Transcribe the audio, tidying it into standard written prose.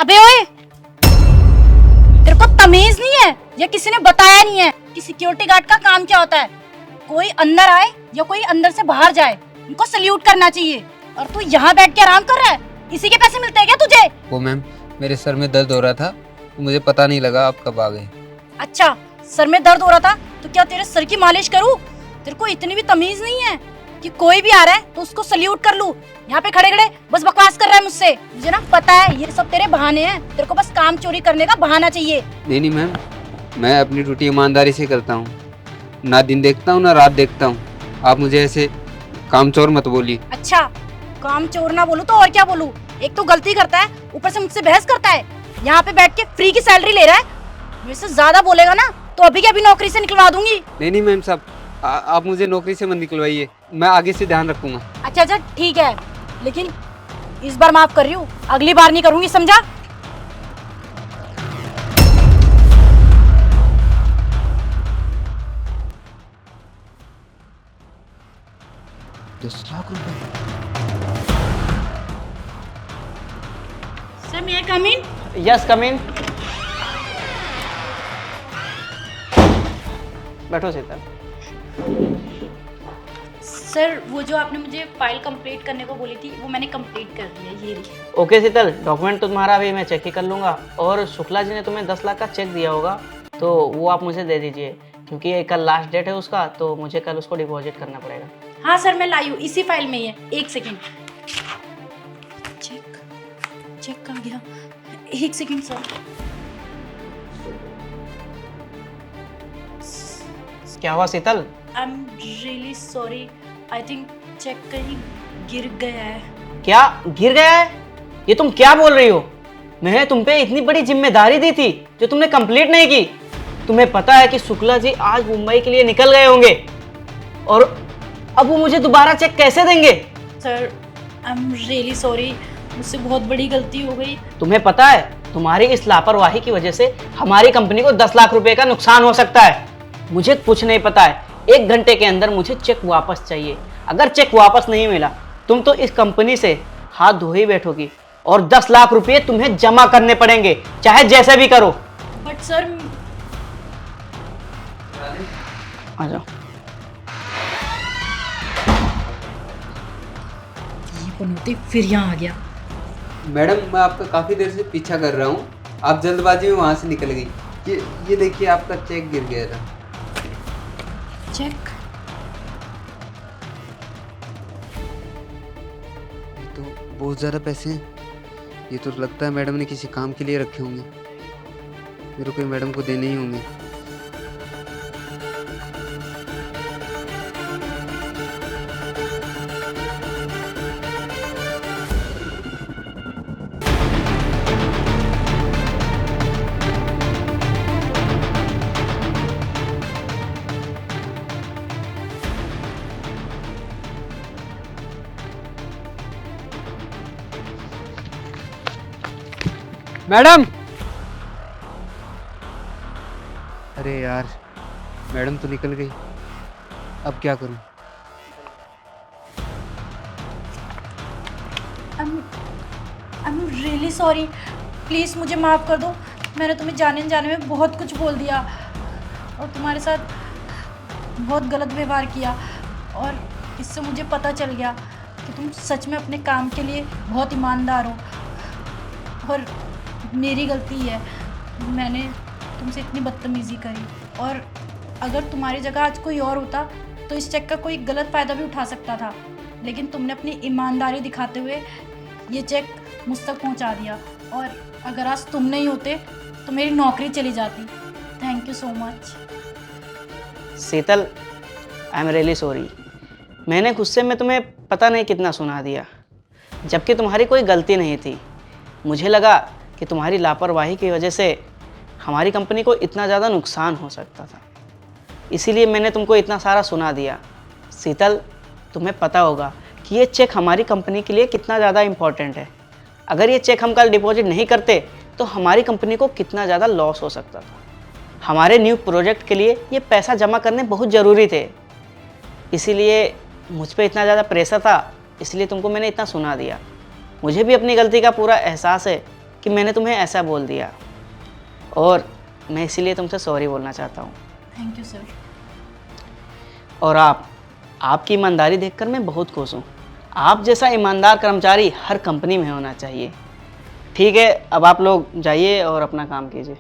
अबे ओए, तेरे को तमीज नहीं है या किसी ने बताया नहीं है कि सिक्योरिटी गार्ड का काम क्या होता है? कोई अंदर आए या कोई अंदर से बाहर जाए, उनको सल्यूट करना चाहिए। और तू यहाँ बैठ के आराम कर रहा है, इसी के पैसे मिलते हैं क्या तुझे? वो मैम, मेरे सर में दर्द हो रहा था, तो मुझे पता नहीं लगा आप कब आ गए। अच्छा, सर में दर्द हो रहा था तो क्या तेरे सर की मालिश करूं? तेरे को इतनी भी तमीज नहीं है कि कोई भी आ रहा है तो उसको सल्यूट कर लूं। यहाँ पे खड़े खड़े बस बकवास कर रहा है मुझसे। मुझे ना पता है ये सब तेरे बहाने हैं, तेरे को बस काम चोरी करने का बहाना चाहिए। नहीं मैम, मैं अपनी ड्यूटी ईमानदारी से करता हूँ, ना दिन देखता हूँ ना रात देखता हूँ। आप मुझे ऐसे कामचोर मत बोलिए। अच्छा, काम चोर ना बोलूं तो और क्या बोलूं? एक तो गलती करता है, ऊपर से मुझसे बहस करता है। यहाँ पे बैठ के फ्री की सैलरी ले रहा है। मेरे से ज्यादा बोलेगा ना तो अभी के अभी नौकरी से निकलवा दूंगी। नहीं मैम साहब, आप मुझे नौकरी से मत निकलवाइए, मैं आगे से ध्यान रखूंगा। अच्छा ठीक है, लेकिन इस बार माफ कर रही हूँ, अगली बार नहीं करूंगी, समझा? 10 लाख रुपए? Sir, may I come in? Yes come in. बैठो शीतल। सर, वो जो आपने मुझे फाइल कंप्लीट करने को बोली थी वो मैंने कंप्लीट कर दिया, ये रही। ओके शीतल, डॉक्यूमेंट तो तुम्हारा अभी मैं चेक ही कर लूँगा। और शुक्ला जी ने तुम्हें 10 लाख का चेक दिया होगा, तो वो आप मुझे दे दीजिए, क्योंकि ये कल लास्ट डेट है उसका, तो मुझे कल उसको डिपॉजिट करना पड़ेगा। हाँ सर, मैं लाई हूँ, इसी फाइल में ही है। एक सेकेंड। चेक कहाँ गया? एक सेकेंड सर। क्या हुआ Sheetal? I am really sorry, I think cheque कहीं गिर गया है। क्या गिर गया है? ये तुम क्या बोल रही हो? मैंने तुम पे इतनी बड़ी जिम्मेदारी दी थी जो तुमने कंप्लीट नहीं की। तुम्हें पता है कि शुक्ला जी आज मुंबई के लिए निकल गए होंगे, और अब वो मुझे दोबारा चेक कैसे देंगे? Sir, I am really sorry, मुझसे बहुत बड़ी गलती हो गई। तुम्हें पता है तुम्हारी इस लापरवाही की वजह से हमारी कंपनी को 10 लाख रुपए का नुकसान हो सकता है। मुझे कुछ नहीं पता है, 1 घंटे के अंदर मुझे चेक वापस चाहिए। अगर चेक वापस नहीं मिला, तुम तो इस कंपनी से हाथ धो ही बैठोगी, और 10 लाख रुपए तुम्हें जमा करने पड़ेंगे, चाहे जैसे भी करो। बट सर, आ जाओ। ये कौन होती फिर यहाँ आ गया? मैडम, मैं आपका काफ़ी देर से पीछा कर रहा हूँ, आप जल्दबाजी में वहाँ से निकल गई। ये देखिए, आपका चेक गिर गया था। चेक? ये तो बहुत ज़्यादा पैसे हैं। ये तो लगता है मैडम ने किसी काम के लिए रखे होंगे, मेरे को मैडम को देने ही होंगे। मैडम! अरे यार, मैडम तो निकल गई, अब क्या करूं? आई एम रियली सॉरी, प्लीज़ मुझे माफ़ कर दो। मैंने तुम्हें जाने अनजाने में बहुत कुछ बोल दिया और तुम्हारे साथ बहुत गलत व्यवहार किया, और इससे मुझे पता चल गया कि तुम सच में अपने काम के लिए बहुत ईमानदार हो, और मेरी गलती है, मैंने तुमसे इतनी बदतमीज़ी करी। और अगर तुम्हारी जगह आज कोई और होता तो इस चेक का कोई गलत फ़ायदा भी उठा सकता था, लेकिन तुमने अपनी ईमानदारी दिखाते हुए ये चेक मुझ तक पहुंचा दिया, और अगर आज तुम नहीं होते तो मेरी नौकरी चली जाती। Thank you so much. Sheetal, I am really sorry. मैंने गुस्से में तुम्हें पता नहीं कितना सुना दिया, जबकि तुम्हारी कोई गलती नहीं थी। मुझे लगा कि तुम्हारी लापरवाही की वजह से हमारी कंपनी को इतना ज़्यादा नुकसान हो सकता था, इसीलिए मैंने तुमको इतना सारा सुना दिया। शीतल, तुम्हें पता होगा कि ये चेक हमारी कंपनी के लिए कितना ज़्यादा इम्पोर्टेंट है। अगर ये चेक हम कल डिपॉजिट नहीं करते तो हमारी कंपनी को कितना ज़्यादा लॉस हो सकता था। हमारे न्यू प्रोजेक्ट के लिए ये पैसा जमा करने बहुत ज़रूरी थे, इसीलिए मुझ पर इतना ज़्यादा प्रेशर था, इसलिए तुमको मैंने इतना सुना दिया। मुझे भी अपनी गलती का पूरा एहसास है कि मैंने तुम्हें ऐसा बोल दिया, और मैं इसीलिए तुमसे सॉरी बोलना चाहता हूँ। Thank you sir. और आपकी ईमानदारी देखकर मैं बहुत खुश हूँ। आप जैसा ईमानदार कर्मचारी हर कंपनी में होना चाहिए। ठीक है, अब आप लोग जाइए और अपना काम कीजिए।